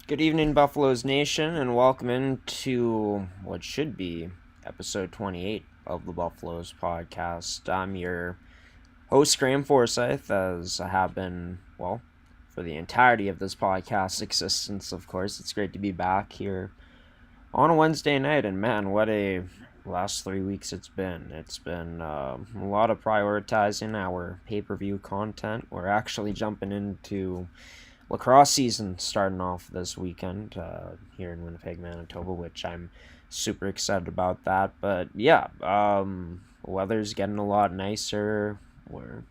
Good evening, Buffaloes Nation, and welcome into what should be episode 28 of the Buffaloes podcast. I'm your host, Graham Forsyth, as I have been, well, for the entirety of this podcast existence, of course. It's great to be back here on a Wednesday night, and man, what a last 3 weeks it's been. It's been a lot of prioritizing our pay per view content. We're actually jumping into lacrosse season starting off this weekend here in Winnipeg, Manitoba, which I'm super excited about that. But yeah, weather's getting a lot nicer. We're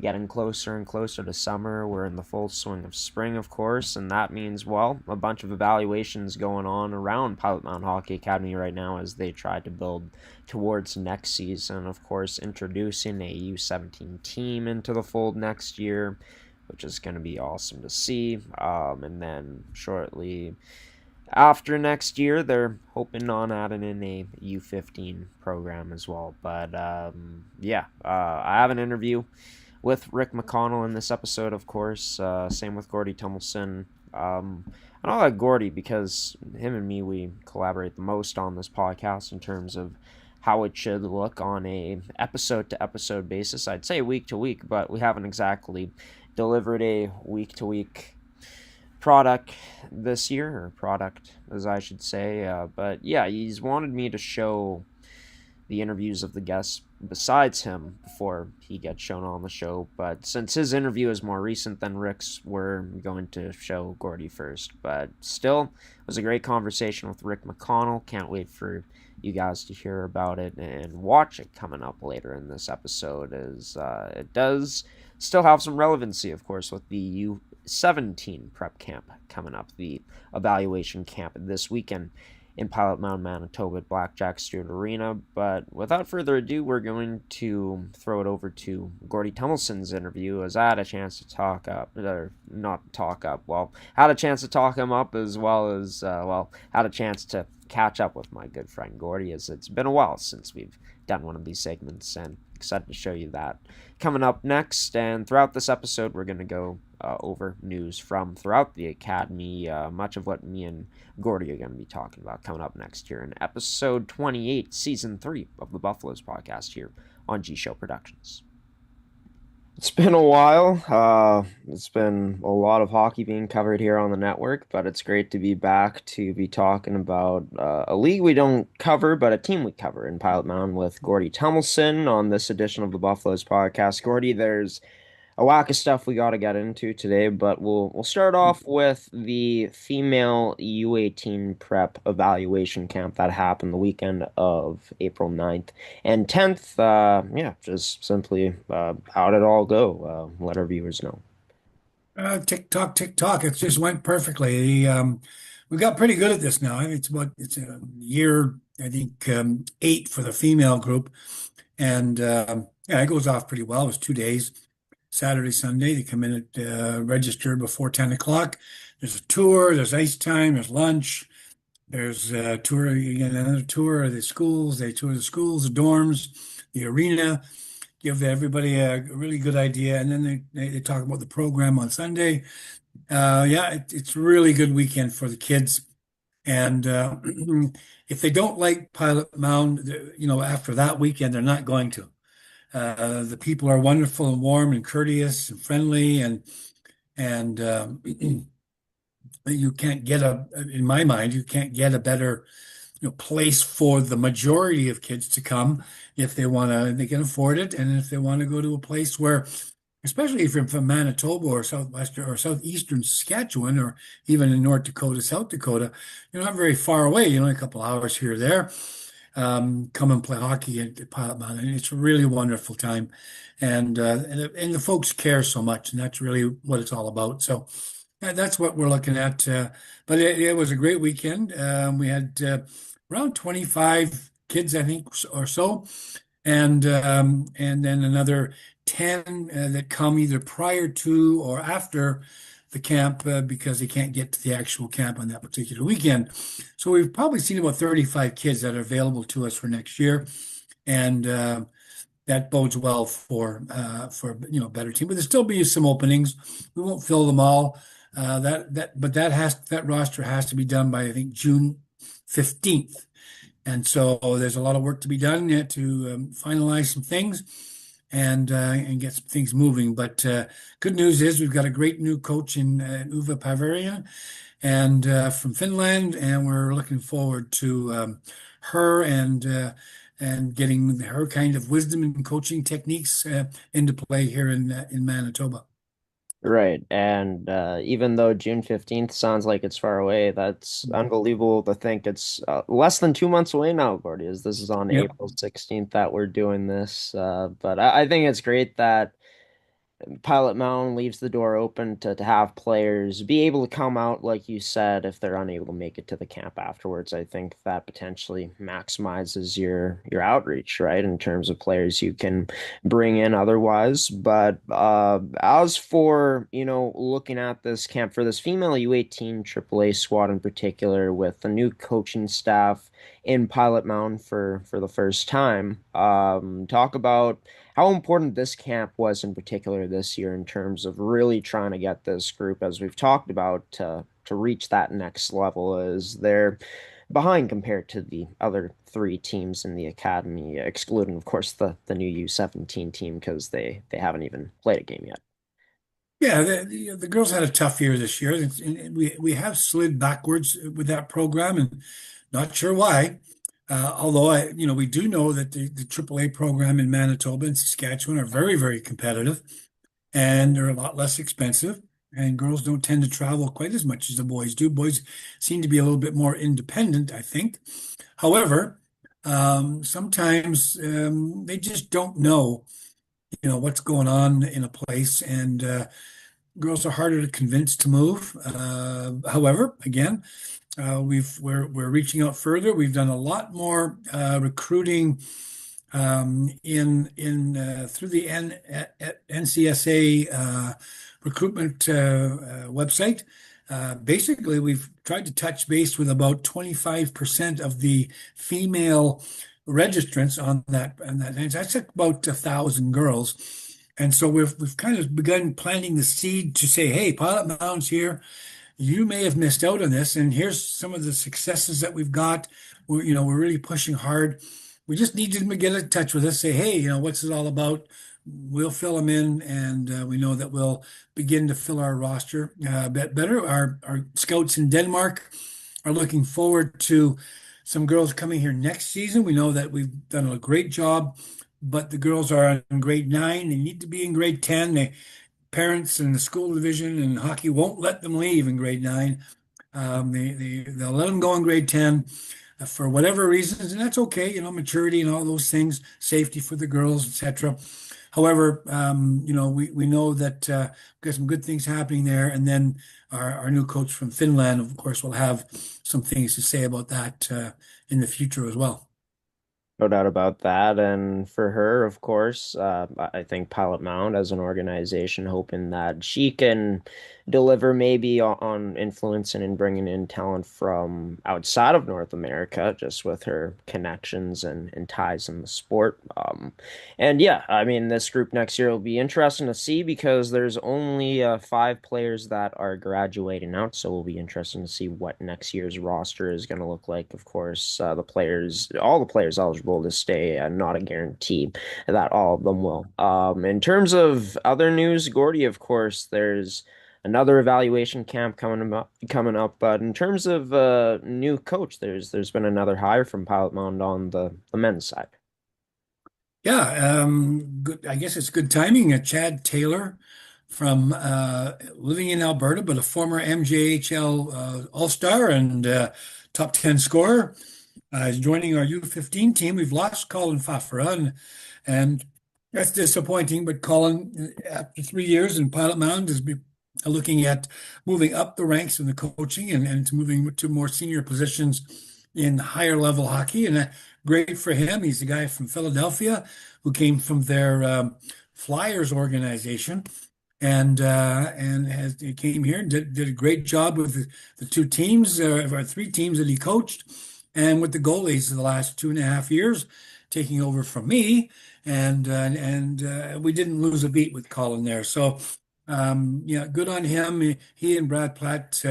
getting closer and closer to summer. We're in the full swing of spring, of course, and that means, well, a bunch of evaluations going on around Pilot Mountain Hockey Academy right now as they try to build towards next season. Of course, introducing a U17 team into the fold next year, which is going to be awesome to see. And then shortly after next year, they're hoping on adding in a U15 program as well. But yeah, I have an interview with Rick McConnell in this episode, of course. Same with Gordie Tmilson. I don't like Gordie because him and me, we collaborate the most on this podcast in terms of how it should look on a episode to episode basis. I'd say week to week, but we haven't exactly delivered a week to week product this year, or product as I should say. But yeah, he's wanted me to show the interviews of the guests besides him before he gets shown on the show. But since his interview is more recent than Rick's, we're going to show Gordie first. But still, it was a great conversation with Rick McConnell. Can't wait for you guys to hear about it and watch it coming up later in this episode, as it does still have some relevancy, of course, with the U17 prep camp coming up, the evaluation camp this weekend in Pilot Mountain, Manitoba at Blackjack Stewart Arena. But without further ado, we're going to throw it over to Gordie Tmilson's interview, as I had a chance to talk up, or not talk up, well, had a chance to talk him up, as well as, had a chance to catch up with my good friend Gordie, as it's been a while since we've done one of these segments, and excited to show you that coming up next. And throughout this episode, we're going to go over news from throughout the academy, much of what me and Gordie are going to be talking about coming up next year in episode 28, season 3 of the Buffaloes podcast here on G Show Productions. It's been a while. It's been a lot of hockey being covered here on the network, but it's great to be back to be talking about a league we don't cover, but a team we cover in Pilot Mountain with Gordie Tmilson on this edition of the Buffaloes podcast. Gordie, there's a whack of stuff we got to get into today, but we'll start off with the female U18 prep evaluation camp that happened the weekend of April 9th and 10th. Yeah, just simply how did it all go? Let our viewers know. Tick tock, tick tock. It just went perfectly. We got pretty good at this now. I think it's a year, I think 8 for the female group, and yeah, it goes off pretty well. It was 2 days, Saturday, Sunday. They come in at register before 10 o'clock. There's a tour, there's ice time, there's lunch, there's a tour, you get another tour of the schools. They tour the schools, the dorms, the arena, give everybody a really good idea, and then they talk about the program on Sunday. Yeah, it's a really good weekend for the kids. And if they don't like Pilot Mound, after that weekend, they're not going to. The people are wonderful and warm and courteous and friendly, and you can't get in my mind, you can't get a better place for the majority of kids to come if they can afford it, and if they want to go to a place where, especially if you're from Manitoba or southwestern or southeastern Saskatchewan, or even in North Dakota, South Dakota, you're not very far away, a couple hours here or there. Come and play hockey at Pilot Mountain. It's a really wonderful time, and the folks care so much, and that's really what it's all about. So that's what we're looking at. But it was a great weekend. We had around 25 kids, I think, or so, and then another 10 that come either prior to or after the camp because they can't get to the actual camp on that particular weekend. So we've probably seen about 35 kids that are available to us for next year, and that bodes well for a better team. But there'll still be some openings. We won't fill them all. That roster has to be done by I think June 15th. And so there's a lot of work to be done yet to finalize some things and get some things moving. But good news is we've got a great new coach in Uwe Pavarian and from Finland, and we're looking forward to her and getting her kind of wisdom and coaching techniques into play here in Manitoba. Right. And even though June 15th sounds like it's far away, that's unbelievable to think it's less than 2 months away now, Gordie, as this is on Yep. April 16th that we're doing this. But I think it's great that Pilot Mound leaves the door open to have players be able to come out, like you said, if they're unable to make it to the camp afterwards. I think that potentially maximizes your outreach, right, in terms of players you can bring in otherwise. But as for, looking at this camp for this female U18 AAA squad in particular, with the new coaching staff in Pilot Mound for the first time, talk about how important this camp was in particular this year in terms of really trying to get this group, as we've talked about, to reach that next level, as they're behind compared to the other three teams in the academy, excluding, of course, the new U17 team because they haven't even played a game yet. Yeah, the girls had a tough year this year. We have slid backwards with that program, and not sure why. Although we do know that the AAA program in Manitoba and Saskatchewan are very, very competitive, and they're a lot less expensive. And girls don't tend to travel quite as much as the boys do. Boys seem to be a little bit more independent, I think. However, sometimes they just don't know, what's going on in a place, and girls are harder to convince to move. However, again, we're reaching out further. We've done a lot more recruiting in through the NCSA recruitment website. Basically, we've tried to touch base with about 25% of the female registrants on that, and that's about 1,000 girls. And so we've kind of begun planting the seed to say, hey, Pilot Mound's here. You may have missed out on this, and here's some of the successes that we've got. We're really pushing hard. We just need you to get in touch with us. Say, hey, what's it all about? We'll fill them in, and we know that we'll begin to fill our roster a bit better. Our scouts in Denmark are looking forward to some girls coming here next season. We know that we've done a great job, but the girls are in grade 9. They need to be in grade 10. Parents and the school division and hockey won't let them leave in grade 9. They'll let them go in grade 10 for whatever reasons, and that's okay, maturity and all those things, safety for the girls, etc. However, we know that we've got some good things happening there, and then our new coach from Finland, of course, will have some things to say about that in the future as well. No doubt about that. And for her, of course, I think Pilot Mound as an organization, hoping that she can deliver maybe on influence and in bringing in talent from outside of North America, just with her connections and ties in the sport. And yeah, I mean, this group next year will be interesting to see because there's only 5 players that are graduating out. So we'll be interesting to see what next year's roster is going to look like. Of course, all the players eligible to stay, not a guarantee that all of them will. In terms of other news, Gordie, of course, there's another evaluation camp coming up. But in terms of new coach, there's been another hire from Pilot Mound on the men's side. Yeah, good. I guess it's good timing. Chad Taylor from living in Alberta, but a former MJHL All-Star and top 10 scorer, is joining our U15 team. We've lost Colin Fafra, and that's disappointing. But Colin, after 3 years in Pilot Mound, is looking at moving up the ranks in the coaching and to moving to more senior positions in higher level hockey. And great for him. He's a guy from Philadelphia who came from their Flyers organization and he came here and did a great job with the two teams, or 3 teams that he coached, and with the goalies of the last 2.5 years, taking over from me. And we didn't lose a beat with Colin there. So Yeah, good on him. He and Brad Platt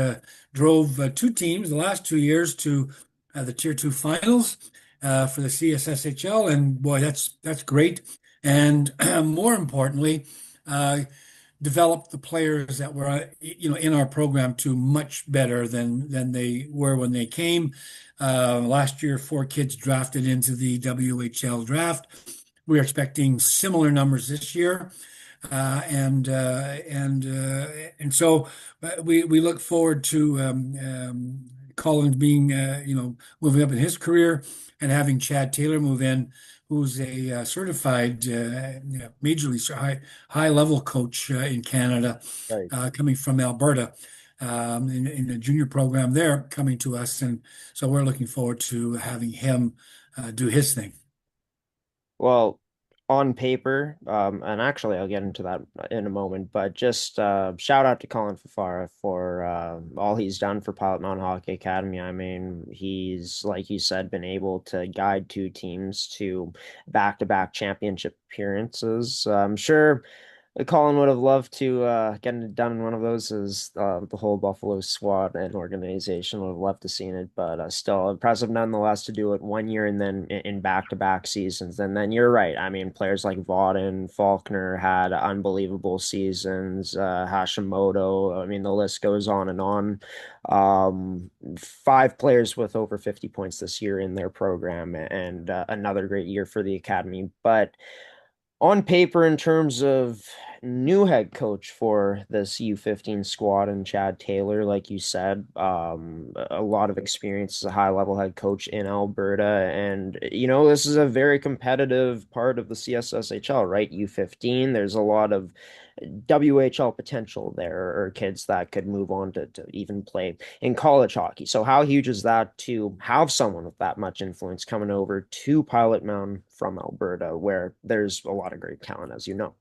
drove two teams the last 2 years to the Tier 2 finals for the CSSHL, and boy, that's great. And more importantly, uh, developed the players that were in our program to much better than they were when they came. Last year, four kids drafted into the WHL draft. We're expecting similar numbers this year. And so we look forward to Colin being moving up in his career and having Chad Taylor move in, who's a certified major league high level coach in Canada, Right. coming from Alberta. In the junior program there coming to us, and so we're looking forward to having him do his thing. Well, on paper, and actually I'll get into that in a moment, but just shout out to Colin Fafara for all he's done for Pilot Mountain Hockey Academy. I mean, he's, like you said, been able to guide two teams to back-to-back championship appearances. I'm sure Colin would have loved to get it done in one of those, as the whole Buffalo squad and organization would have loved to seen it, but still impressive nonetheless to do it 1 year and then in back-to-back seasons. And then you're right. I mean, players like Vauden, Faulkner had unbelievable seasons. Hashimoto. I mean, the list goes on and on. Five players with over 50 points this year in their program, and another great year for the academy. But on paper, in terms of new head coach for this U15 squad and Chad Taylor, like you said, a lot of experience as a high level head coach in Alberta. And, this is a very competitive part of the CSSHL, right? U15, there's a lot of WHL potential there, or kids that could move on to even play in college hockey. So how huge is that to have someone with that much influence coming over to Pilot Mountain from Alberta, where there's a lot of great talent, as you know?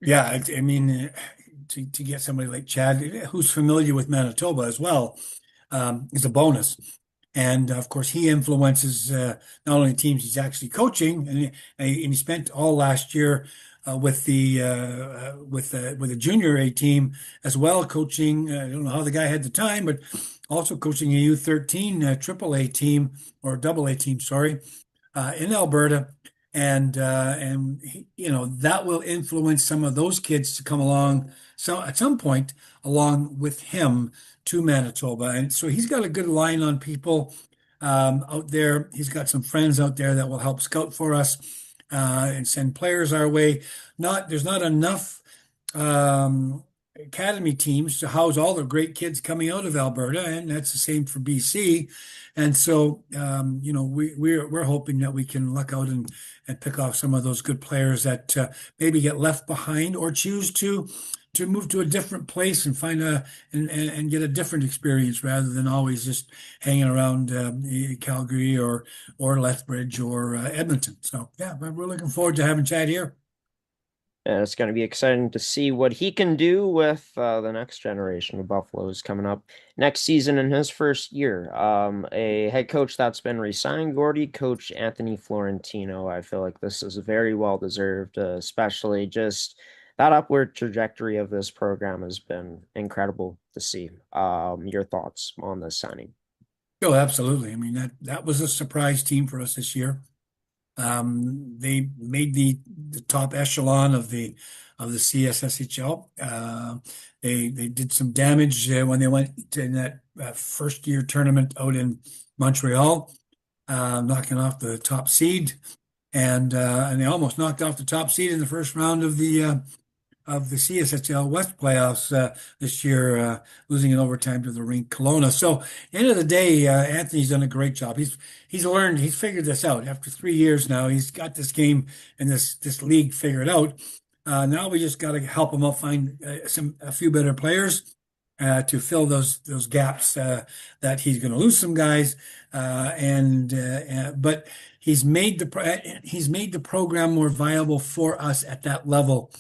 Yeah, I mean, to get somebody like Chad, who's familiar with Manitoba as well, is a bonus. And of course, he influences not only teams he's actually coaching, and he spent all last year with the junior A team as well, coaching. I don't know how the guy had the time, but also coaching a U13 triple A team or double A team, sorry, in Alberta, and that will influence some of those kids to come along. So at some point, along with him to Manitoba, and so he's got a good line on people out there. He's got some friends out there that will help scout for us and send players our way. There's not enough academy teams to house all the great kids coming out of Alberta, and that's the same for BC. And so, we're hoping that we can luck out and pick off some of those good players that maybe get left behind or choose to move to a different place and find and get a different experience rather than always just hanging around Calgary or Lethbridge or Edmonton. So yeah, we're looking forward to having Chad here. And it's going to be exciting to see what he can do with the next generation of Buffaloes coming up next season in his first year. A head coach that's been re-signed, Gordie, Coach Anthony Florentino. I feel like this is very well deserved, especially just that upward trajectory of this program has been incredible to see. Your thoughts on this signing? Oh, absolutely. I mean, that was a surprise team for us this year. They made the top echelon of the CSSHL. They did some damage when they went to that first year tournament out in Montreal, knocking off the top seed, and they almost knocked off the top seed in the first round of the CSHL West playoffs this year, losing in overtime to the Rink Kelowna. So, end of the day, Anthony's done a great job. He's figured this out after 3 years now. He's got this game and this league figured out. Now we just got to help him out, find a few better players. To fill those gaps that he's going to lose some guys, but he's made the program more viable for us at that level.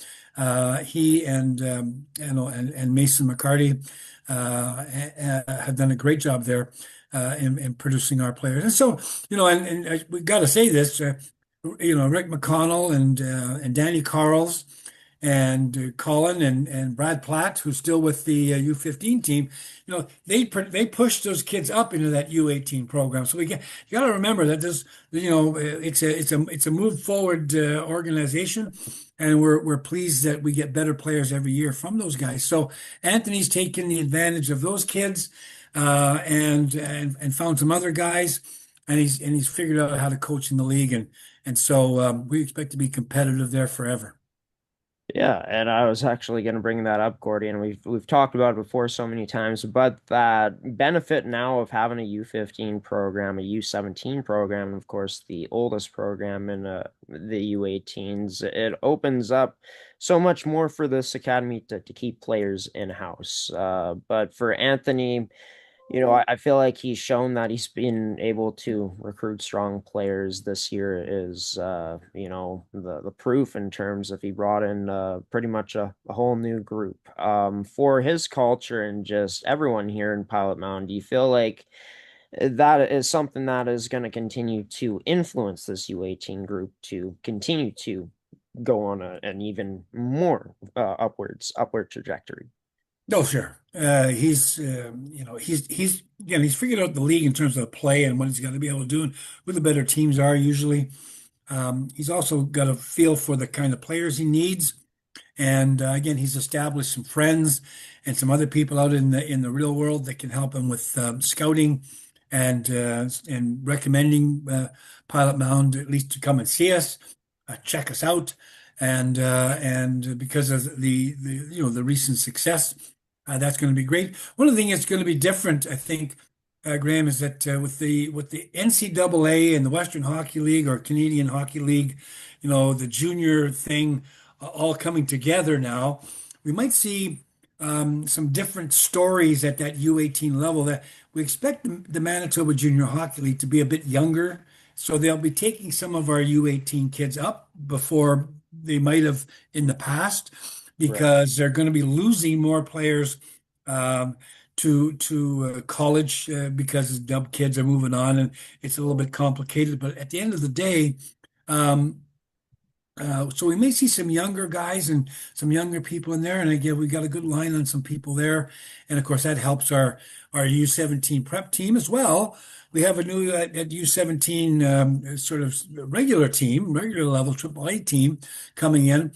He and Mason McCarty have done a great job there in producing our players. And so, we got to say this, Rick McConnell and Danny Carls and Colin and Brad Platt, who's still with the U15 team, they pushed those kids up into that U18 program. So you got to remember that this, it's a move forward organization, and we're pleased that we get better players every year from those guys. So Anthony's taken the advantage of those kids, and found some other guys, and he's figured out how to coach in the league, and so we expect to be competitive there forever. Yeah, and I was actually going to bring that up, Gordie, and we've talked about it before so many times, but that benefit now of having a U15 program, a U17 program, and of course the oldest program in the U18s, it opens up so much more for this academy to keep players in-house. But for Anthony, I feel like he's shown that he's been able to recruit strong players this year is, the proof in terms of he brought in pretty much a whole new group. For his culture and just everyone here in Pilot Mound, do you feel like that is something that is going to continue to influence this U18 group to continue to go on an even more upward trajectory? No, sure. He's figured out the league in terms of play and what he's got to be able to do and who the better teams are usually. He's also got a feel for the kind of players he needs. And again, he's established some friends and some other people out in the real world that can help him with scouting and recommending Pilot Mound at least to come and see us, check us out, and because of the recent success, that's going to be great. One of the things that's going to be different, I think, Graham, is that with the NCAA and the Western Hockey League or Canadian Hockey League, the junior thing all coming together now, we might see some different stories at that U18 level. That we expect the Manitoba Junior Hockey League to be a bit younger, so they'll be taking some of our U18 kids up before they might have in the past, Right. because they're going to be losing more players um, to college because dub kids are moving on, and it's a little bit complicated. But at the end of the day, um, so we may see some younger guys and some younger people in there, and again, we got a good line on some people there, and of course that helps our U17 prep team as well. We have a new at U17 sort of regular level AAA team coming in,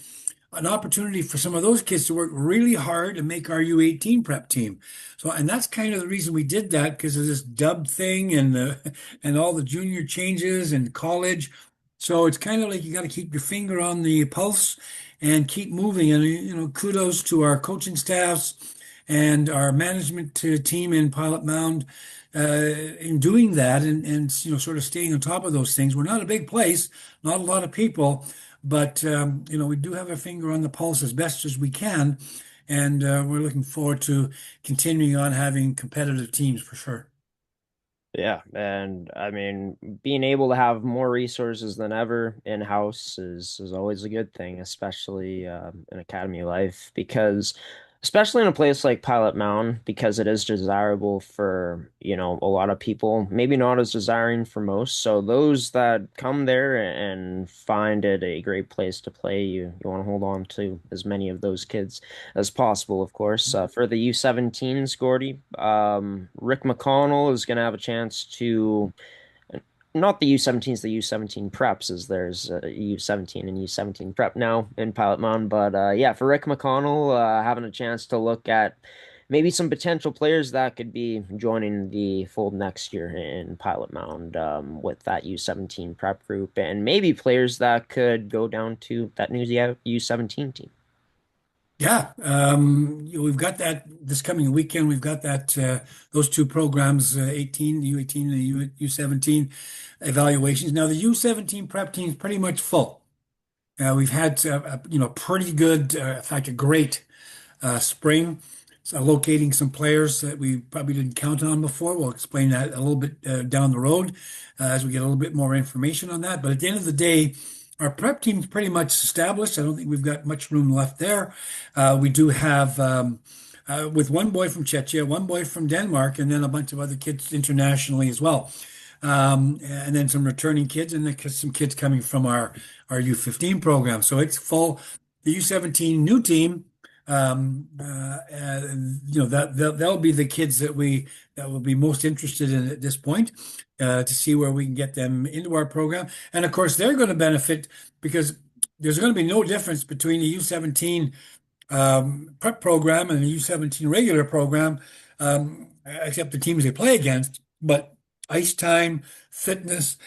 an opportunity for some of those kids to work really hard and make our U18 prep team. So, and that's kind of the reason we did that, because of this dub thing and and all the junior changes in college. So it's kind of like you got to keep your finger on the pulse and keep moving. And kudos to our coaching staffs and our management team in Pilot Mound in doing that, and sort of staying on top of those things. We're not a big place, not a lot of people, but we do have our finger on the pulse as best as we can, and we're looking forward to continuing on having competitive teams for sure. Yeah, and I mean, being able to have more resources than ever in-house is always a good thing, especially in academy life, because especially in a place like Pilot Mountain, because it is desirable for, a lot of people, maybe not as desiring for most. So those that come there and find it a great place to play, you want to hold on to as many of those kids as possible, of course. For the U17s, Gordie, Rick McConnell is going to have a chance to, not the U17s, the U17 preps, as there's U17 and U17 prep now in Pilot Mound. But yeah, for Rick McConnell, having a chance to look at maybe some potential players that could be joining the fold next year in Pilot Mound with that U17 prep group, and maybe players that could go down to that new U17 team. Yeah, we've got that this coming weekend. We've got that those two programs, 18, U18 and U17 evaluations. Now the U17 prep team is pretty much full. We've had pretty good, in fact, a great spring. So locating some players that we probably didn't count on before. We'll explain that a little bit down the road as we get a little bit more information on that. But at the end of the day, our prep team's pretty much established. I don't think we've got much room left there. We do have, with one boy from Czechia, one boy from Denmark, and then a bunch of other kids internationally as well. And then some returning kids, and then some kids coming from our U15 program. So it's full. the U17 new team, that'll be the kids that will be most interested in at this point, to see where we can get them into our program. And of course, they're going to benefit because there's going to be no difference between the U17 prep program and the U17 regular program, except the teams they play against. But ice time, fitness,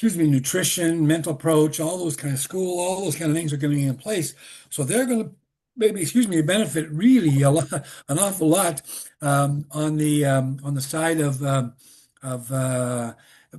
nutrition, mental approach, all those kind of school, all those kind of things are going to be in place. So they're going to maybe, benefit really a lot, an awful lot, on the side of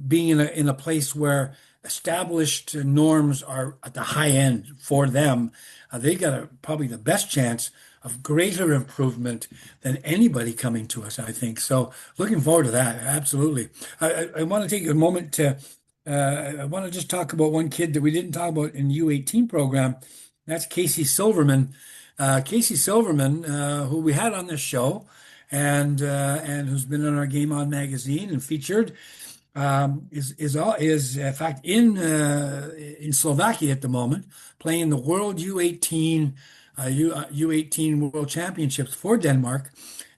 being in a place where established norms are at the high end for them. They got probably the best chance of greater improvement than anybody coming to us, I think. So looking forward to that. Absolutely. I want to take a moment to, I want to just talk about one kid that we didn't talk about in U18 program. That's Casey Silverman. Casey Silverman, who we had on this show and who's been on our Game On magazine and featured, is in fact in Slovakia at the moment, playing the World U18 U18 World Championships for Denmark,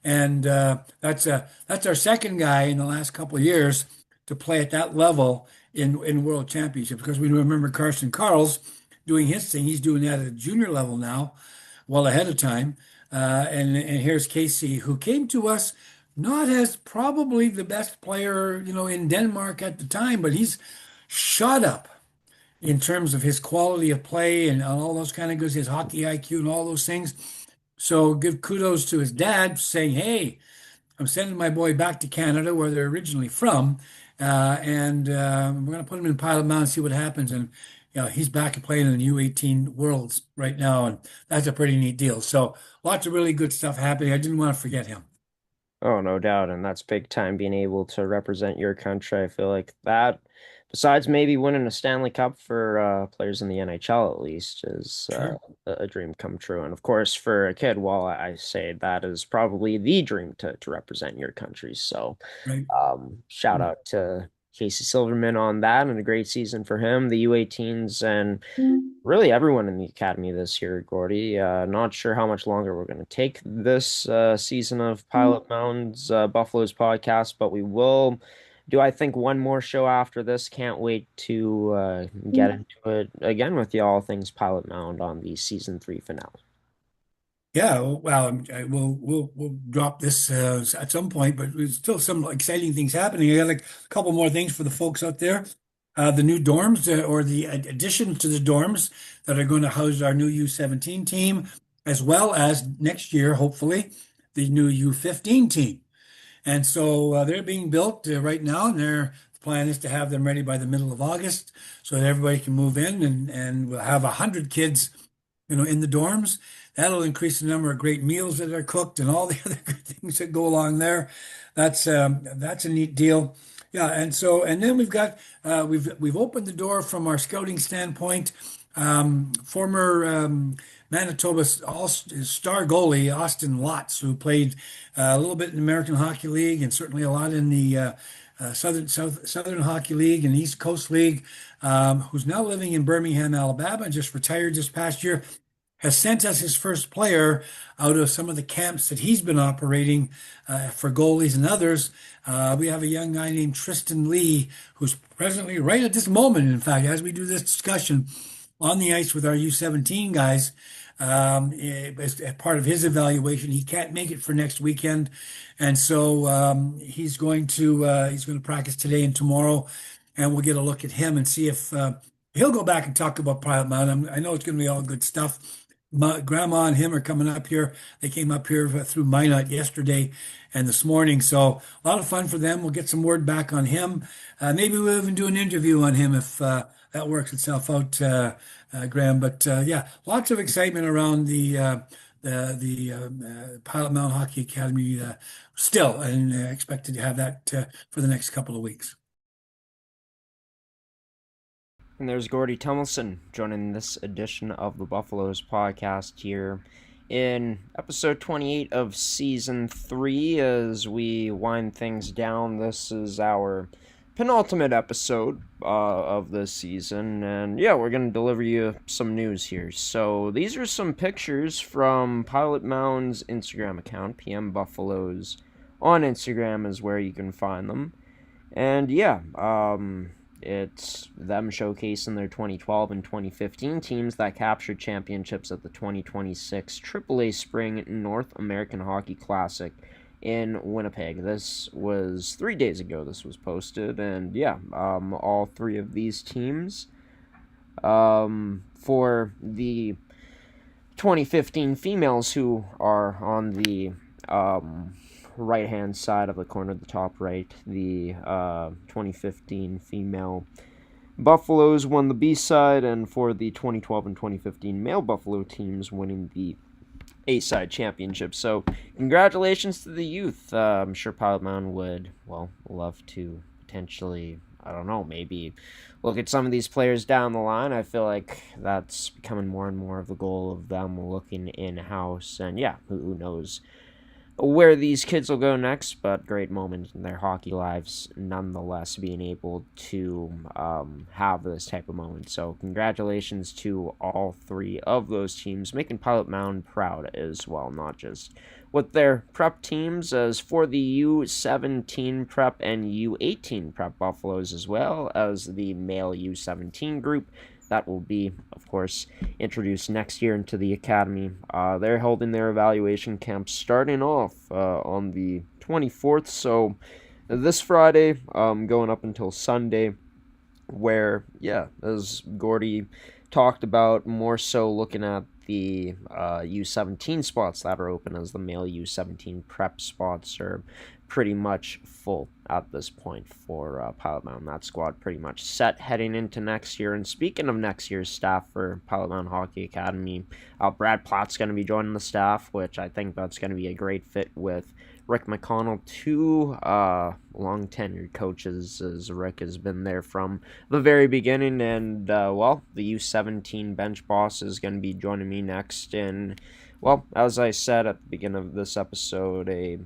and that's our second guy in the last couple of years to play at that level in World Championships. Because we remember Carson Carl's doing his thing; he's doing that at a junior level now, well ahead of time. And here's Casey, who came to us not as probably the best player, in Denmark at the time, but he's shot up in terms of his quality of play and all those kind of goods, his hockey IQ and all those things. So give kudos to his dad saying, "Hey, I'm sending my boy back to Canada where they're originally from, and we're going to put him in Pilot Mountain and see what happens." And he's back and playing in the U18 Worlds right now, and that's a pretty neat deal. So lots of really good stuff happening. I didn't want to forget him. Oh, no doubt. And that's big time being able to represent your country. I feel like that, besides maybe winning a Stanley Cup for players in the NHL at least, is Sure. a dream come true. And of course, for a kid, well, I say that is probably the dream to represent your country. So Right. shout out to Casey Silverman on that and a great season for him, the U18s, and really everyone in the academy this year, Gordie. Not sure how much longer we're going to take this season of Pilot Mountain's Buffaloes podcast, but we will do, I think, one more show after this. Can't wait to get into it again with you, all things Pilot Mound on the season 3 finale. Yeah, well, we'll drop this at some point, but there's still some exciting things happening. I got like a couple more things for the folks out there. The new dorms, or the addition to the dorms that are going to house our new U17 team, as well as next year, hopefully, the new U15 team. And so they're being built right now, and their plan is to have them ready by the middle of August so that everybody can move in, and we'll have 100 kids, in the dorms. That'll increase the number of great meals that are cooked and all the other good things that go along there. That's a neat deal. Yeah, and then we've opened the door from our scouting standpoint. Former Manitoba All-Star goalie Austin Lotz, who played a little bit in the American Hockey League and certainly a lot in the Southern Hockey League and East Coast League, who's now living in Birmingham, Alabama, and just retired this past year, has sent us his first player out of some of the camps that he's been operating for goalies and others. We have a young guy named Tristan Lee, who's presently, right at this moment, in fact, as we do this discussion, on the ice with our U17 guys. As part of his evaluation, he can't make it for next weekend, and so he's going to practice today and tomorrow, and we'll get a look at him and see if he'll go back and talk about Pilot Mountain. I know it's going to be all good stuff. Grandma and him are coming up here. They came up here through Minot yesterday and this morning. So a lot of fun for them. We'll get some word back on him. Maybe we'll even do an interview on him if that works itself out, Graham. But yeah, lots of excitement around the Pilot Mountain Hockey Academy still, and expected to have that for the next couple of weeks. And there's Gordie Tmilson joining this edition of the Buffaloes podcast here in episode 28 of season 3. As we wind things down, this is our penultimate episode of this season, and yeah, we're gonna deliver you some news here. So these are some pictures from Pilot Mound's Instagram account. PM Buffaloes on Instagram is where you can find them, and yeah, it's them showcasing their 2012 and 2015 teams that captured championships at the 2026 AAA Spring North American Hockey Classic in Winnipeg. This was 3 days ago. This was posted, and yeah, all three of these teams, for the 2015 females who are on the right hand side of the corner, the top right, the 2015 female Buffaloes won the B side, and for the 2012 and 2015 male Buffalo teams winning the A side championship. So, congratulations to the youth. I'm sure Pilot Mound would, well, love to potentially, I don't know, maybe look at some of these players down the line. I feel like that's becoming more and more of the goal of them looking in house. And yeah, who knows where these kids will go next, but great moment in their hockey lives nonetheless, being able to have this type of moment. So congratulations to all three of those teams, making Pilot Mound proud as well, not just with their prep teams, as for the U17 prep and U18 prep Buffaloes, as well as the male U17 group that will be, of course, introduced next year into the academy. They're holding their evaluation camp starting off on the 24th, so this Friday, going up until Sunday, where, yeah, as Gordie talked about, more so looking at the U17 spots that are open, as the male U17 prep spots are pretty much full at this point for Pilot Mound. That squad pretty much set heading into next year. And speaking of next year's staff for Pilot Mound Hockey Academy, Brad Platt's going to be joining the staff, which I think that's going to be a great fit with Rick McConnell, two long tenured coaches, as Rick has been there from the very beginning. And well, the U17 bench boss is going to be joining me next in, well, as I said at the beginning of this episode, a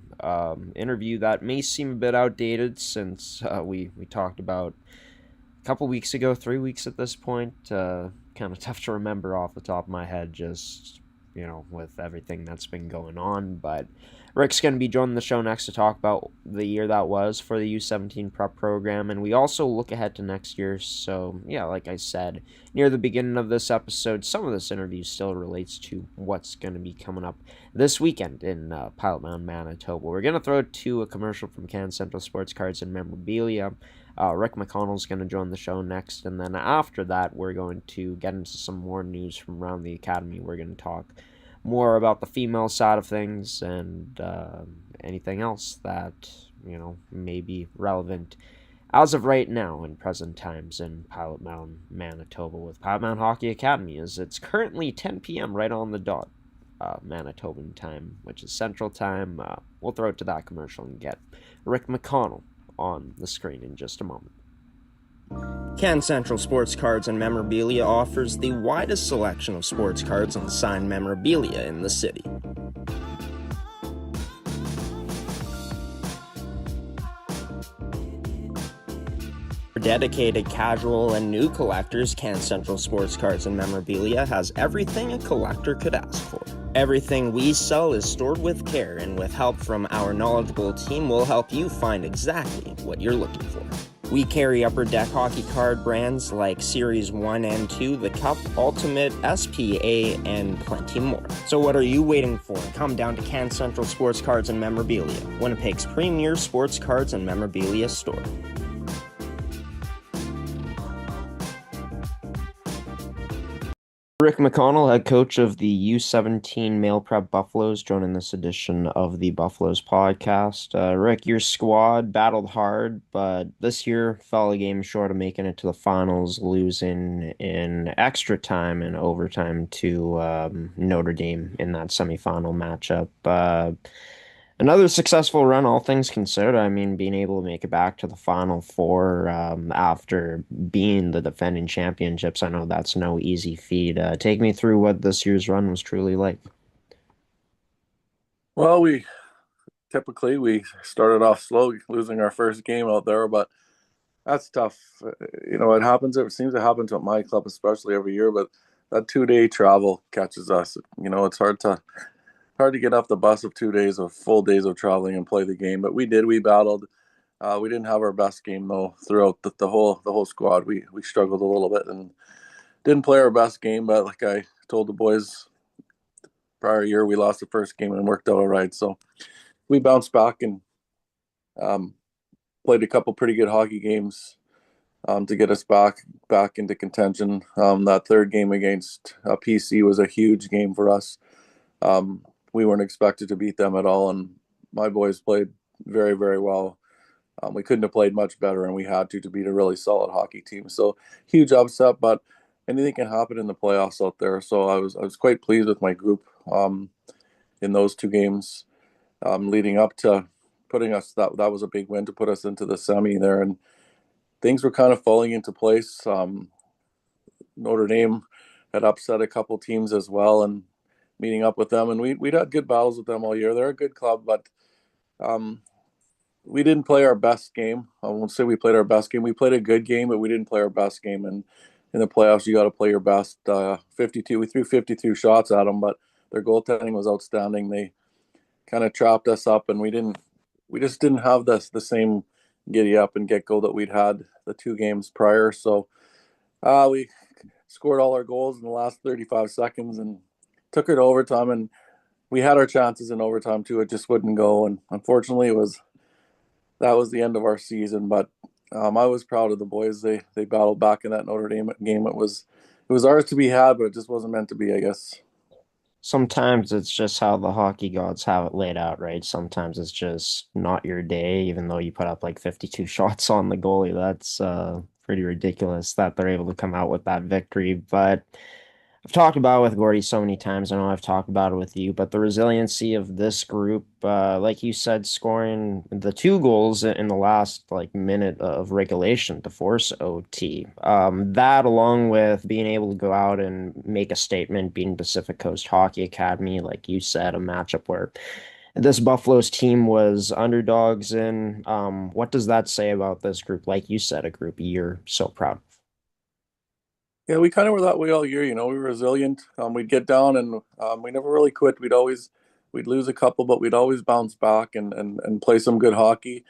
interview that may seem a bit outdated, since we talked about a couple weeks ago, 3 weeks at this point. Kind of tough to remember off the top of my head, just, with everything that's been going on. But Rick's going to be joining the show next to talk about the year that was for the U17 prep program, and we also look ahead to next year. So, yeah, like I said, near the beginning of this episode, some of this interview still relates to what's going to be coming up this weekend in Pilot Mound, Manitoba. We're going to throw it to a commercial from Can Central Sports Cards and Memorabilia. Rick McConnell's going to join the show next, and then after that, we're going to get into some more news from around the academy. We're going to talk more about the female side of things, and anything else that may be relevant as of right now in present times in Pilot Mound, Manitoba, with Pilot Mound Hockey Academy, as it's currently 10 p.m. right on the dot, Manitoban time, which is Central Time. We'll throw it to that commercial and get Rick McConnell on the screen in just a moment. Can Central Sports Cards and Memorabilia offers the widest selection of sports cards and signed memorabilia in the city. For dedicated casual and new collectors, Can Central Sports Cards and Memorabilia has everything a collector could ask for. Everything we sell is stored with care, and with help from our knowledgeable team, we'll help you find exactly what you're looking for. We carry Upper Deck hockey card brands like Series 1 and 2, The Cup, Ultimate, SPA, and plenty more. So what are you waiting for? Come down to Can Central Sports Cards and Memorabilia, Winnipeg's premier sports cards and memorabilia store. Rick McConnell, head coach of the U17 male prep Buffaloes, joining this edition of the Buffaloes podcast. Rick, your squad battled hard, but this year fell a game short of making it to the finals, losing in extra time and overtime to Notre Dame in that semifinal matchup. Another successful run, all things considered. I mean, being able to make it back to the Final Four after being the defending championships, I know that's no easy feat. Take me through what this year's run was truly like. Well, we started off slow, losing our first game out there, but That's tough. It happens. It seems to happen to my club, especially every year. But that 2 day travel catches us. It's hard to get off the bus of 2 days of full days of traveling and play the game. But we did. We battled. We didn't have our best game though throughout the whole squad. We struggled a little bit and didn't play our best game. But like I told the boys prior year, we lost the first game and worked out all right. So we bounced back and um, played a couple pretty good hockey games to get us back into contention. That third game against PC was a huge game for us. Um, we weren't expected to beat them at all, and my boys played very, very well. We couldn't have played much better, and we had to beat a really solid hockey team. So huge upset, but anything can happen in the playoffs out there. So I was quite pleased with my group in those two games leading up to putting us that was a big win to put us into the semi there, and things were kind of falling into place. Notre Dame had upset a couple teams as well, and meeting up with them, and we'd had good battles with them all year. They're a good club, but um, we didn't play our best game. I won't say we played our best game. We played a good game, but we didn't play our best game. And in the playoffs, you got to play your best. 52. We threw 52 shots at them, but their goaltending was outstanding. They kind of trapped us up, and we didn't. We just didn't have the same giddy up and get go that we'd had the two games prior. So we scored all our goals in the last 35 seconds and took it to overtime. And we had our chances in overtime too. It just wouldn't go. And unfortunately, that was the end of our season. But I was proud of the boys. They battled back in that Notre Dame game. It was ours to be had, but it just wasn't meant to be, I guess. Sometimes it's just how the hockey gods have it laid out, right? Sometimes it's just not your day, even though you put up like 52 shots on the goalie. That's pretty ridiculous that they're able to come out with that victory. But I've talked about it with Gordie so many times. I know I've talked about it with you, but the resiliency of this group, like you said, scoring the two goals in the last like minute of regulation to force OT. That along with being able to go out and make a statement, beating Pacific Coast Hockey Academy, like you said, a matchup where this Buffalo's team was underdogs in. What does that say about this group? Like you said, a group you're so proud of. Yeah, we kind of were that way all year. We were resilient. We'd get down and we never really quit. We'd lose a couple, but we'd always bounce back and play some good hockey.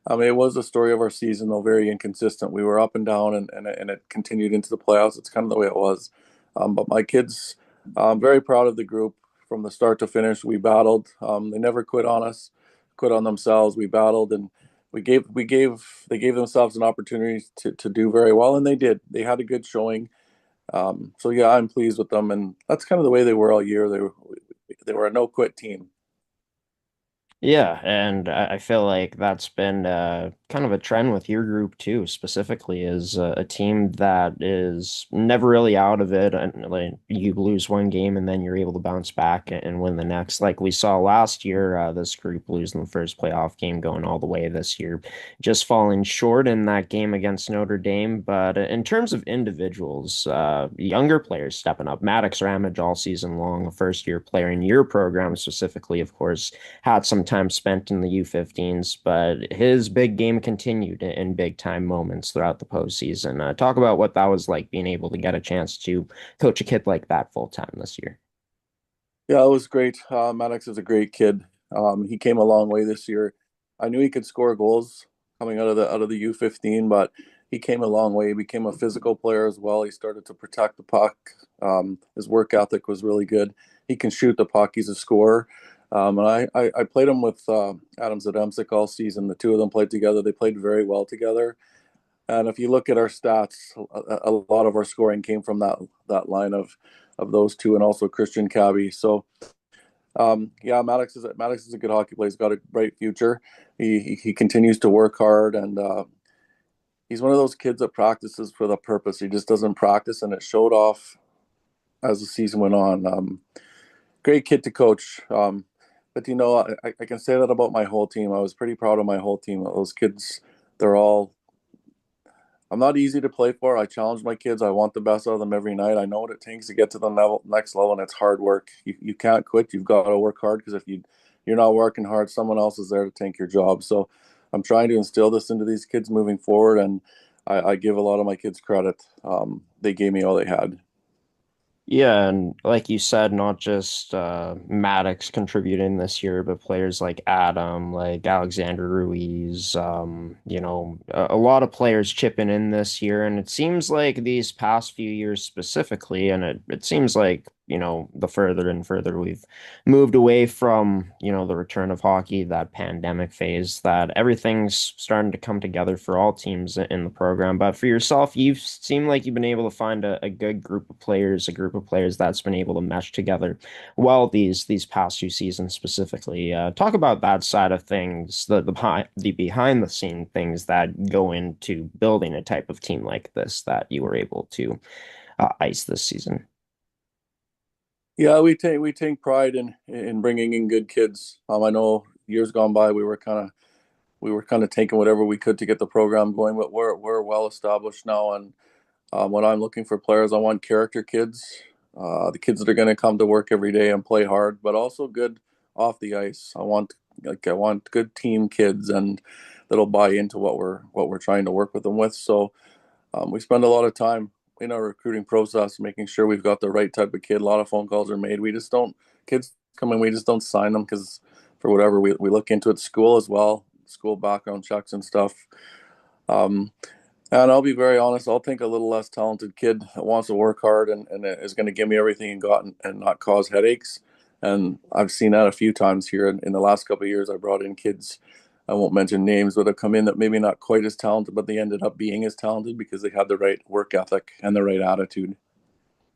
It was the story of our season, though, very inconsistent. We were up and down, and it continued into the playoffs. It's kind of the way it was. But my kids, I'm very proud of the group from the start to finish. We battled. They never quit on us, quit on themselves. We battled, and they gave themselves an opportunity to do very well, and they did. They had a good showing. So yeah, I'm pleased with them, and that's kind of the way they were all year. They were a no quit team. Yeah, and I feel like that's been kind of a trend with your group too, specifically is a team that is never really out of it, and like you lose one game and then you're able to bounce back and win the next. Like we saw last year, this group losing the first playoff game, going all the way this year, just falling short in that game against Notre Dame. But in terms of individuals, younger players stepping up, Maddox Ramage all season long, a first year player in your program specifically, of course had some time spent in the U15s, but his big game continued in big time moments throughout the postseason. Talk about what that was like being able to get a chance to coach a kid like that full time this year. Yeah, it was great. Maddox is a great kid. He came a long way this year. I knew he could score goals coming out of the U15, but he came a long way. He became a physical player as well. He started to protect the puck. His work ethic was really good. He can shoot the puck. He's a scorer. And I played him with Adam Zademsik all season. The two of them played together. They played very well together. And if you look at our stats, a lot of our scoring came from that line of those two, and also Christian Cabby. So yeah, Maddox is a good hockey player. He's got a bright future. He continues to work hard, and he's one of those kids that practices for the purpose. He just doesn't practice, and it showed off as the season went on. Great kid to coach. But I can say that about my whole team. I was pretty proud of my whole team. Those kids, they're all. I'm not easy to play for. I challenge my kids. I want the best out of them every night. I know what it takes to get to the next level, and it's hard work. You can't quit. You've got to work hard, because if you're not working hard, someone else is there to take your job. So I'm trying to instill this into these kids moving forward, and I give a lot of my kids credit. They gave me all they had. Yeah, and like you said, not just Maddox contributing this year, but players like Adam, like Alexander Ruiz, a lot of players chipping in this year. And it seems like these past few years specifically, and it seems like, the further and further we've moved away from, the return of hockey, that pandemic phase, that everything's starting to come together for all teams in the program. But for yourself, you've seemed like you've been able to find a good group of players, a group of players that's been able to mesh together well these past few seasons specifically. Talk about that side of things, the behind the scene things that go into building a type of team like this that you were able to ice this season. Yeah, we take pride in bringing in good kids. I know years gone by we were kind of taking whatever we could to get the program going, but we're well established now. And when I'm looking for players, I want character kids, the kids that are going to come to work every day and play hard, but also good off the ice. I want good team kids and that'll buy into what we're trying to work with them with. So we spend a lot of time in our recruiting process making sure we've got the right type of kid. A lot of phone calls are made. We just don't kids come in. We just don't sign them because for whatever we look into it. School as well, school background checks and stuff. Um, and I'll be very honest, I'll think a little less talented kid that wants to work hard and is going to give me everything and got and not cause headaches. And I've seen that a few times here in the last couple of years. I brought in kids, I won't mention names, but have come in that maybe not quite as talented, but they ended up being as talented because they had the right work ethic and the right attitude.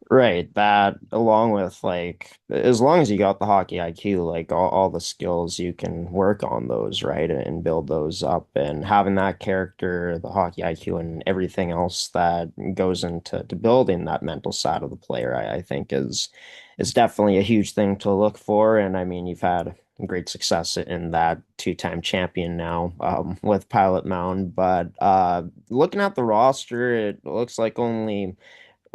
Right, that along with like as long as you got the hockey IQ, like all the skills you can work on those, right, and build those up and having that character, the hockey IQ and everything else that goes into building that mental side of the player, I think is definitely a huge thing to look for. And I mean, you've had great success in that two-time champion now with Pilot Mound, but looking at the roster, it looks like only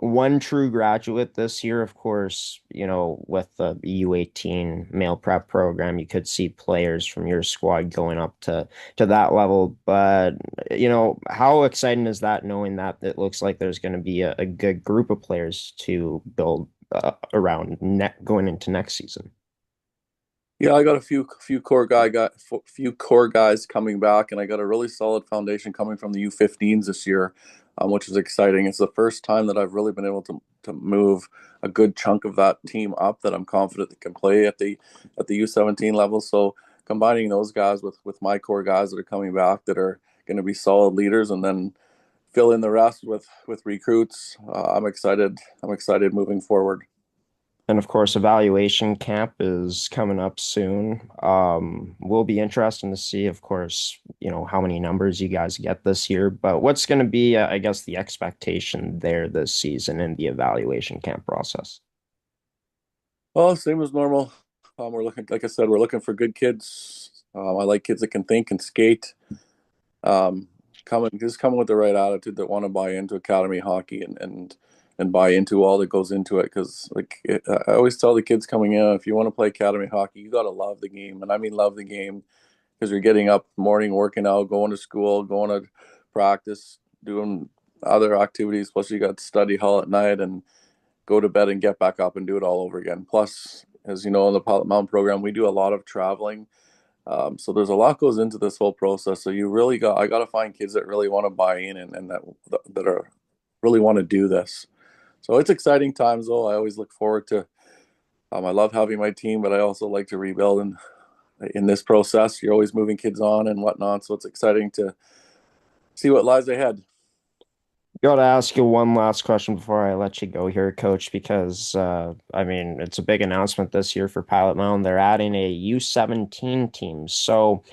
one true graduate this year. Of course, with the U18 male prep program, you could see players from your squad going up to that level. But, how exciting is that knowing that it looks like there's going to be a good group of players to build around going into next season? Yeah, I got a few core guys coming back, and I got a really solid foundation coming from the U15s this year, which is exciting. It's the first time that I've really been able to move a good chunk of that team up that I'm confident that can play at the U17 level. So combining those guys with my core guys that are coming back that are going to be solid leaders, and then fill in the rest with recruits. I'm excited. I'm excited moving forward. And of course, evaluation camp is coming up soon. Will be interesting to see, of course, how many numbers you guys get this year. But what's going to be, I guess, the expectation there this season in the evaluation camp process? Well, same as normal. We're looking, like I said, we're looking for good kids. I like kids that can think and skate. Coming with the right attitude that want to buy into academy hockey and buy into all that goes into it. Because I always tell the kids coming in, if you want to play academy hockey, you got to love the game, and I mean love the game because you're getting up in the morning, working out, going to school, going to practice, doing other activities. Plus, you got study hall at night and go to bed and get back up and do it all over again. Plus, as you know, in the Pilot Mountain program, we do a lot of traveling. So there's a lot goes into this whole process. So I got to find kids that really want to buy in and that are really want to do this. So it's exciting times though. I always look forward to. I love having my team, but I also like to rebuild. And in this process, you're always moving kids on and whatnot. So it's exciting to see what lies ahead. Got to ask you one last question before I let you go here, Coach, because I mean, it's a big announcement this year for Pilot Mountain. They're adding a U17 team. So,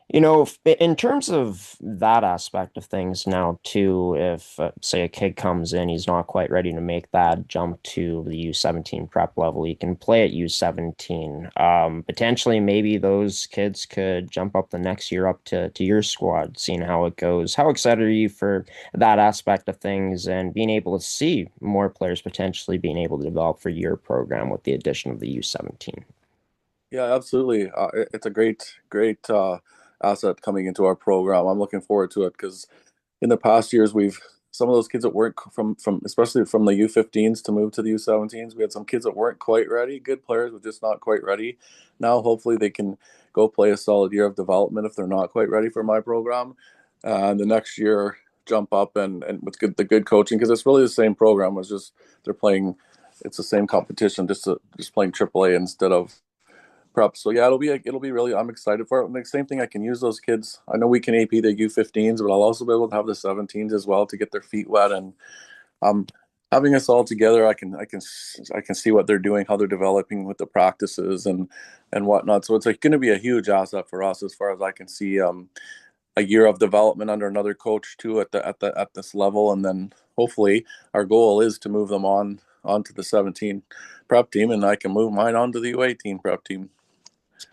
in terms of that aspect of things now, too, if say a kid comes in, he's not quite ready to make that jump to the U17 prep level, he can play at U17. Potentially, maybe those kids could jump up the next year up to your squad, seeing how it goes. How excited are you for that aspect of things and being able to see more players potentially being able to develop for your program with the addition of the U17? Yeah, absolutely. It's a great asset coming into our program. I'm looking forward to it because in the past years, some of those kids that weren't from especially from the U15s to move to the U17s. We had some kids that weren't quite ready, good players, but just not quite ready. Now, hopefully, they can go play a solid year of development if they're not quite ready for my program. And the next year, jump up and with the good coaching, because it's really the same program. It's just they're playing, it's the same competition, just playing AAA instead of prep. So yeah, it'll be really. I'm excited for it. And the same thing, I can use those kids. I know we can AP the U15s, but I'll also be able to have the 17s as well to get their feet wet. And having us all together, I can see what they're doing, how they're developing with the practices and whatnot. So it's like going to be a huge asset for us as far as I can see. A year of development under another coach too at this level, and then hopefully our goal is to move them onto the 17 prep team, and I can move mine onto the U18 prep team.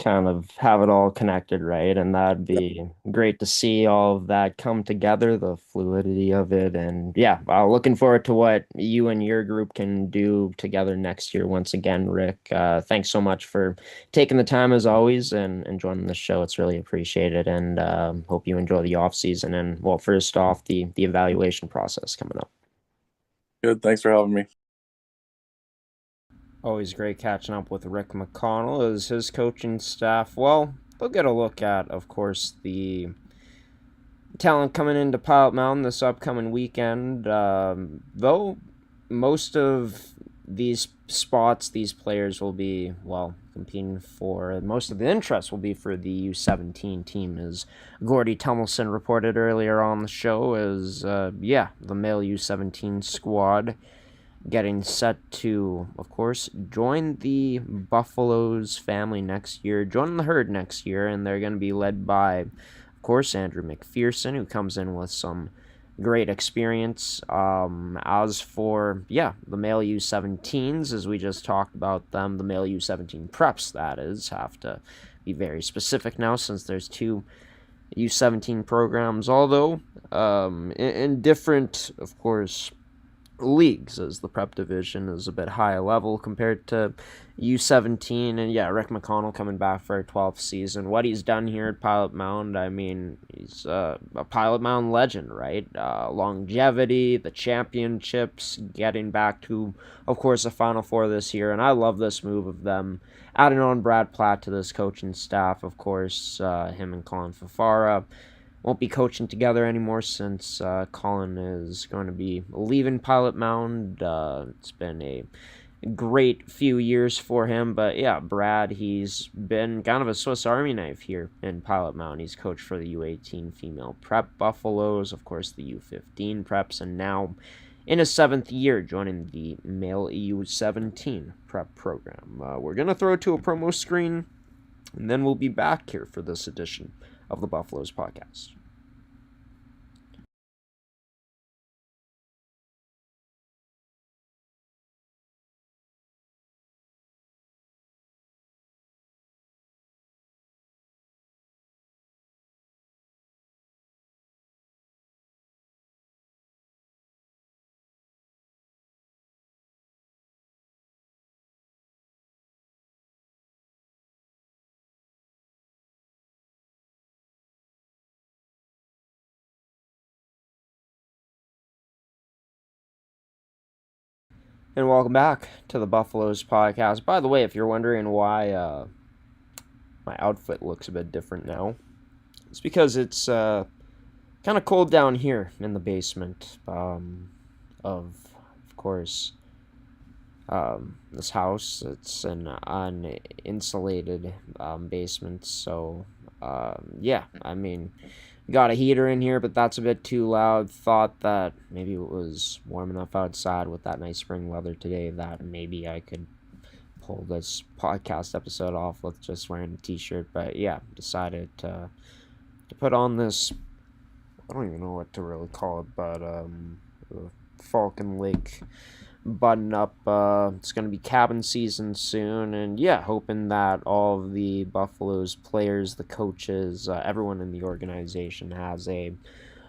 Kind of have it all connected, right? And that'd be great to see all of that come together, the fluidity of it. And yeah, looking forward to what you and your group can do together next year. Once again, Rick, thanks so much for taking the time as always and joining the show. It's really appreciated, and hope you enjoy the off season. And well, first off, the evaluation process coming up. Good. Thanks for having me. Always great catching up with Rick McConnell as his coaching staff. Well, they'll get a look at, of course, the talent coming into Pilot Mountain this upcoming weekend. Though most of these spots, these players will be, well, competing for, most of the interest will be for the U17 team, as Gordie Tmilson reported earlier on the show, as, the male U17 squad getting set to, of course, join the Buffaloes family next year, join the herd next year, and they're going to be led by, of course, Andrew McPherson, who comes in with some great experience. As for, the male U17s, as we just talked about them, the male U17 preps, that is, have to be very specific now since there's two U17 programs, although in different, of course, leagues, as the prep division is a bit higher level compared to U17. And Rick McConnell coming back for a 12th season. What he's done here at Pilot Mound, I mean, he's a Pilot Mound legend, right? Longevity, the championships, getting back to, of course, the Final Four this year. And I love this move of them adding on Brad Platt to this coaching staff. Of course, him and Colin Fafara won't be coaching together anymore since Colin is going to be leaving Pilot Mound. It's been a great few years for him, but Brad, he's been kind of a Swiss Army knife here in Pilot Mound. He's coached for the U18 female prep Buffaloes, of course the U15 preps, and now in his 7th year joining the male U17 prep program. We're going to throw it to a promo screen, and then we'll be back here for this edition of the Buffaloes podcast. And welcome back to the Buffaloes podcast. By the way, if you're wondering why my outfit looks a bit different now, it's because it's kind of cold down here in the basement of course, this house. It's an uninsulated basement, so I mean, got a heater in here, but that's a bit too loud. Thought that maybe it was warm enough outside with that nice spring weather today that maybe I could pull this podcast episode off with just wearing a t-shirt. But decided to put on this, I don't even know what to really call it, but Falcon Lake button up. It's going to be cabin season soon, and hoping that all of the Buffaloes players, the coaches, everyone in the organization has a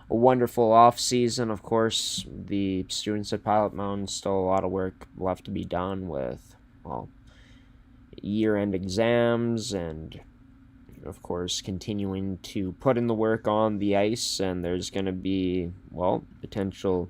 wonderful off season. Of course, the students at Pilot Mountain, still a lot of work left to be done with, well, year-end exams and of course, continuing to put in the work on the ice, and there's going to be, potential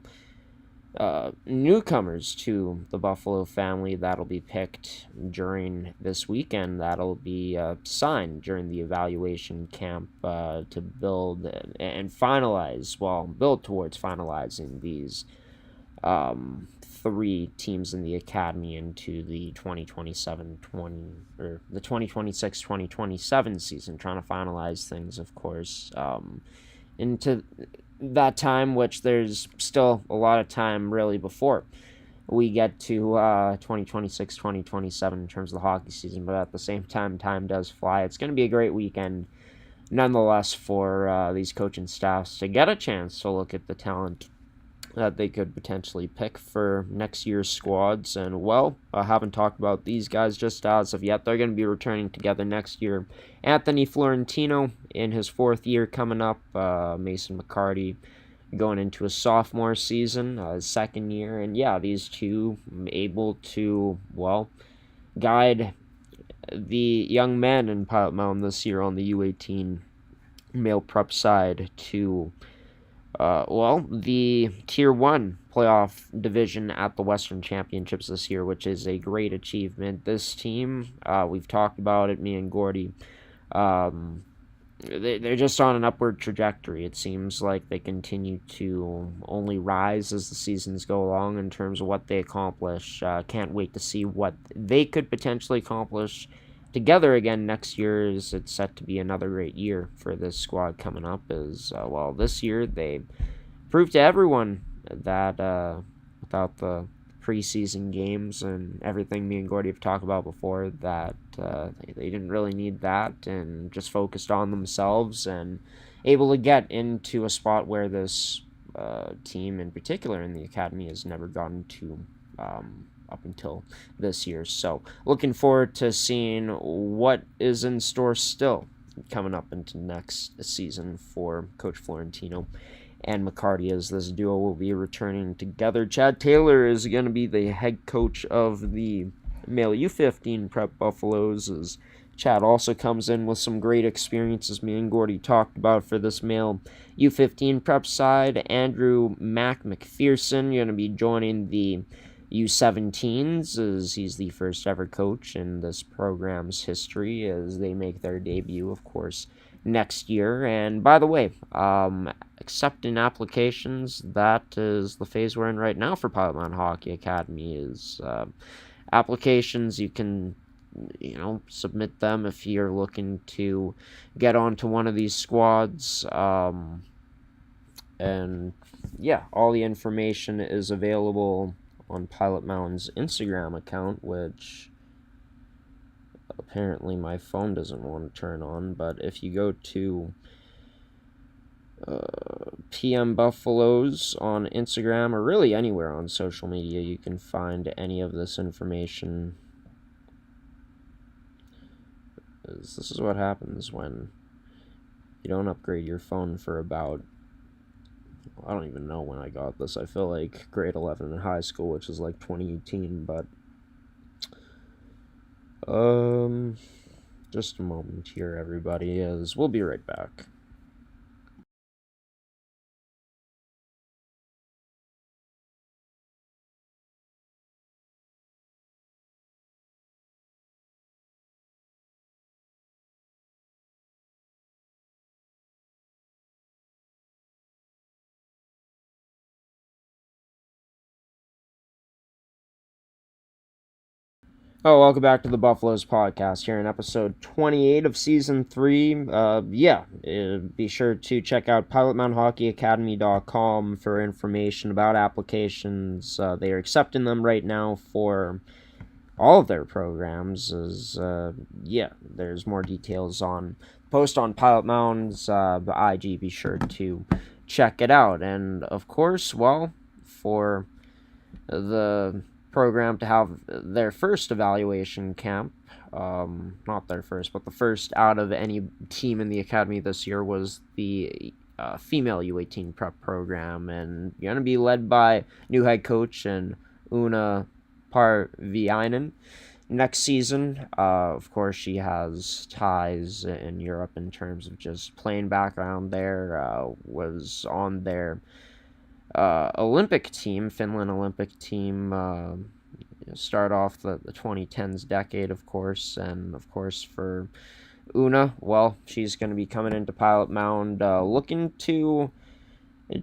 newcomers to the Buffalo family that'll be picked during this weekend, that'll be signed during the evaluation camp to build and build towards finalizing these 3 teams in the academy into the 2026-2027 season, trying to finalize things, of course, into that time, which there's still a lot of time really before we get to 2026-2027 in terms of the hockey season. But at the same time does fly. It's going to be a great weekend nonetheless for these coaching staffs to get a chance to look at the talent that they could potentially pick for next year's squads. And, I haven't talked about these guys just as of yet. They're going to be returning together next year. Anthony Florentino in his 4th year coming up. Mason McCarty going into his sophomore season, his 2nd year. And, these two able to, guide the young men in Pilot Mountain this year on the U18 male prep side to the Tier 1 playoff division at the Western Championships this year, which is a great achievement. This team, we've talked about it, me and Gordie, they're just on an upward trajectory. It seems like they continue to only rise as the seasons go along in terms of what they accomplish. Can't wait to see what they could potentially accomplish together again next year. Is it's set to be another great year for this squad coming up. This year they proved to everyone that without the preseason games and everything me and Gordie have talked about before, that they didn't really need that, and just focused on themselves and able to get into a spot where this team in particular in the academy has never gotten to up until this year. So looking forward to seeing what is in store still coming up into next season for Coach Florentino and McCarty, as this duo will be returning together. Chad Taylor is going to be the head coach of the male U15 Prep Buffaloes, as Chad also comes in with some great experiences me and Gordie talked about for this male U15 Prep side. Andrew McPherson going to be joining the U17s, as he's the first ever coach in this program's history, as they make their debut, of course, next year. And by the way, accepting applications, that is the phase we're in right now for Pilot Mountain Hockey Academy, is applications. You can submit them if you're looking to get onto one of these squads. And all the information is available on Pilot Mountain's Instagram account, which apparently my phone doesn't want to turn on. But if you go to PM Buffaloes on Instagram, or really anywhere on social media, you can find any of this information. This is what happens when you don't upgrade your phone for about, I don't even know when I got this. I feel like grade 11 in high school, which is like 2018, but just a moment here, everybody, as we'll be right back. Oh, welcome back to the Buffaloes podcast here in episode 28 of season 3. Be sure to check out pilotmountainhockeyacademy.com for information about applications. They are accepting them right now for all of their programs. There's more details on post on Pilot Mountain's IG. Be sure to check it out. And of course, for the program to have their first evaluation camp, not their first, but the first out of any team in the academy this year, was the female U18 prep program, and you're going to be led by new head coach and Una Parviainen, next season. Of course, she has ties in Europe in terms of just playing background there. Was on their Olympic team, Finland Olympic team. Start off the 2010s decade, of course, and of course for Una, well, she's going to be coming into Pilot Mound, looking to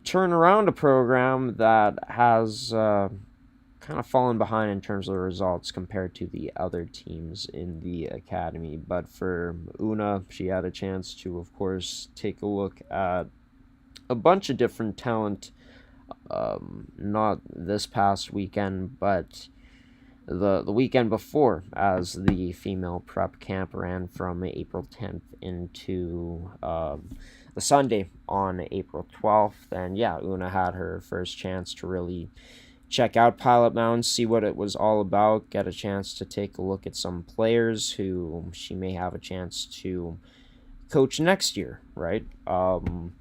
turn around a program that has kind of fallen behind in terms of the results compared to the other teams in the academy. But for Una, she had a chance to, of course, take a look at a bunch of different talent. Not this past weekend, but the weekend before, as the female prep camp ran from April 10th into the Sunday on April 12th. And yeah, Una had her first chance to really check out Pilot Mound, see what it was all about, get a chance to take a look at some players who she may have a chance to coach next year, right? And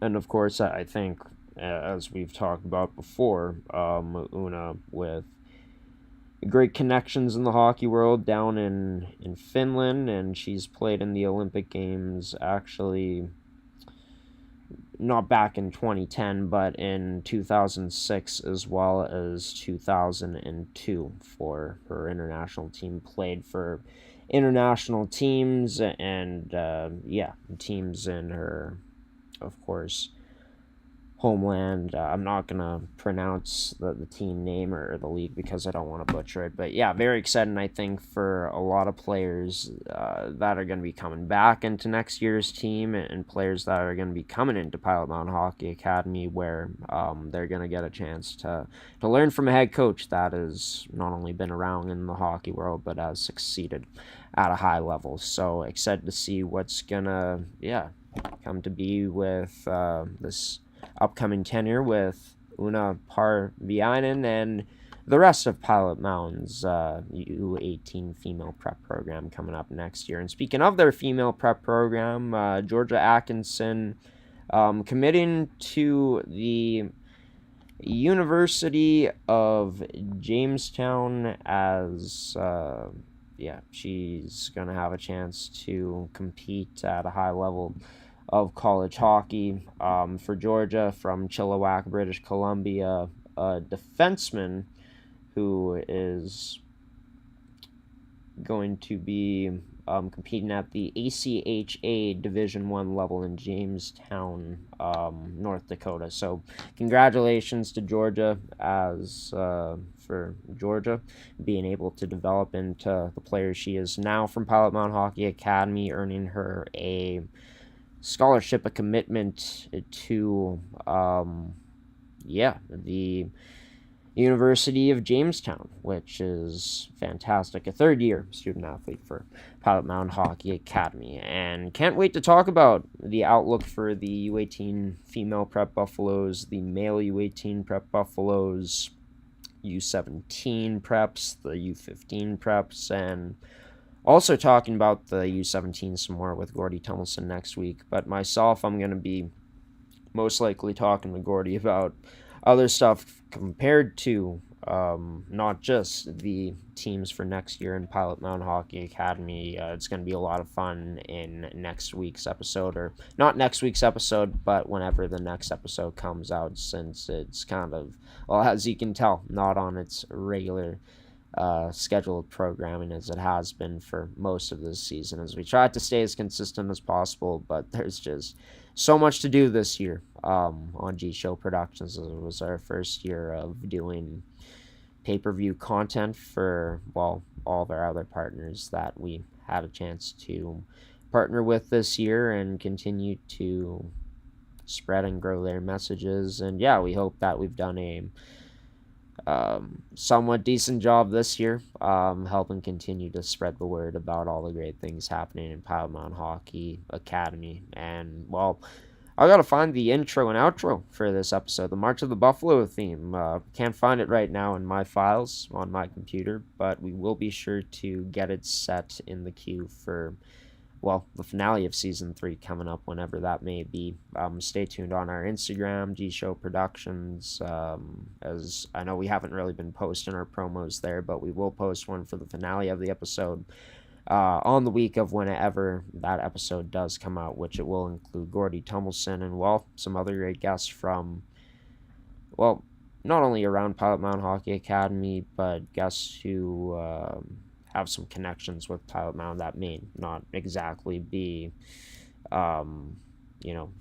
of course, I think, as we've talked about before, Una with great connections in the hockey world down in Finland, and she's played in the Olympic Games, actually not back in 2010, but in 2006 as well as 2002 for her international team. Played for international teams and teams in her, of course, homeland. I'm not going to pronounce the team name or the league because I don't want to butcher it. But yeah, very exciting, I think, for a lot of players that are going to be coming back into next year's team and players that are going to be coming into Pilot Mountain Hockey Academy where they're going to get a chance to learn from a head coach that has not only been around in the hockey world but has succeeded at a high level. So excited to see what's going to, come to be with this upcoming tenure with Una Parviainen and the rest of Pilot Mountain's U18 female prep program coming up next year. And speaking of their female prep program, Georgia Atkinson committing to the University of Jamestown as she's going to have a chance to compete at a high level of college hockey for Georgia from Chilliwack, British Columbia, a defenseman who is going to be competing at the ACHA Division I level in Jamestown, North Dakota. So congratulations to Georgia as for Georgia being able to develop into the player she is now from Pilot Mountain Hockey Academy, earning her a scholarship, a commitment to the University of Jamestown, which is fantastic. A third-year student-athlete for Pilot Mountain Hockey Academy. And can't wait to talk about the outlook for the U18 female prep Buffaloes, the male U18 prep Buffaloes, U17 preps, the U15 preps, and also talking about the U17 some more with Gordie Tmilson next week. But myself, I'm going to be most likely talking to Gordie about other stuff compared to not just the teams for next year in Pilot Mountain Hockey Academy. It's going to be a lot of fun in next week's episode, or not next week's episode, but whenever the next episode comes out, since it's kind of, well, as you can tell, not on its regular scheduled programming as it has been for most of this season, as we try to stay as consistent as possible, but there's just so much to do this year on G Show Productions. It was our first year of doing pay-per-view content for, well, all of our other partners that we had a chance to partner with this year and continue to spread and grow their messages. And yeah, we hope that we've done a somewhat decent job this year, helping continue to spread the word about all the great things happening in Pilot Mountain Hockey Academy. And, well, I gotta find the intro and outro for this episode, the March of the Buffalo theme. Can't find it right now in my files on my computer, but we will be sure to get it set in the queue for the finale of season 3 coming up whenever that may be. Stay tuned on our Instagram, gshow productions, as I know we haven't really been posting our promos there, but we will post one for the finale of the episode on the week of whenever that episode does come out, which it will include Gordie, Tmilson, and some other great guests from not only around Pilot Mountain Hockey Academy, but guests who have some connections with Pilot Mountain that may not exactly be,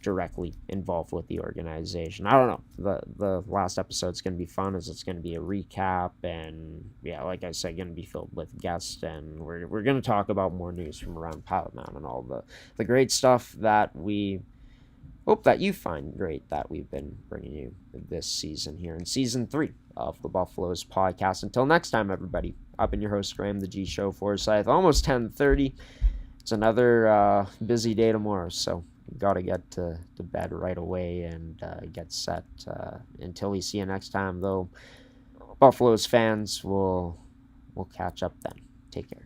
directly involved with the organization. I don't know. The last episode's going to be fun, as it's going to be a recap, and yeah, like I said, going to be filled with guests, and we're going to talk about more news from around Pilot Mountain and all the great stuff that we hope that you find great that we've been bringing you this season here in season 3 of the Buffaloes podcast. Until next time, everybody, I've been your host, Graham, the G Show Forsyth. Almost 10:30. It's another busy day tomorrow, so got to get to bed right away and get set. Until we see you next time, though, Buffaloes fans, we'll catch up then. Take care.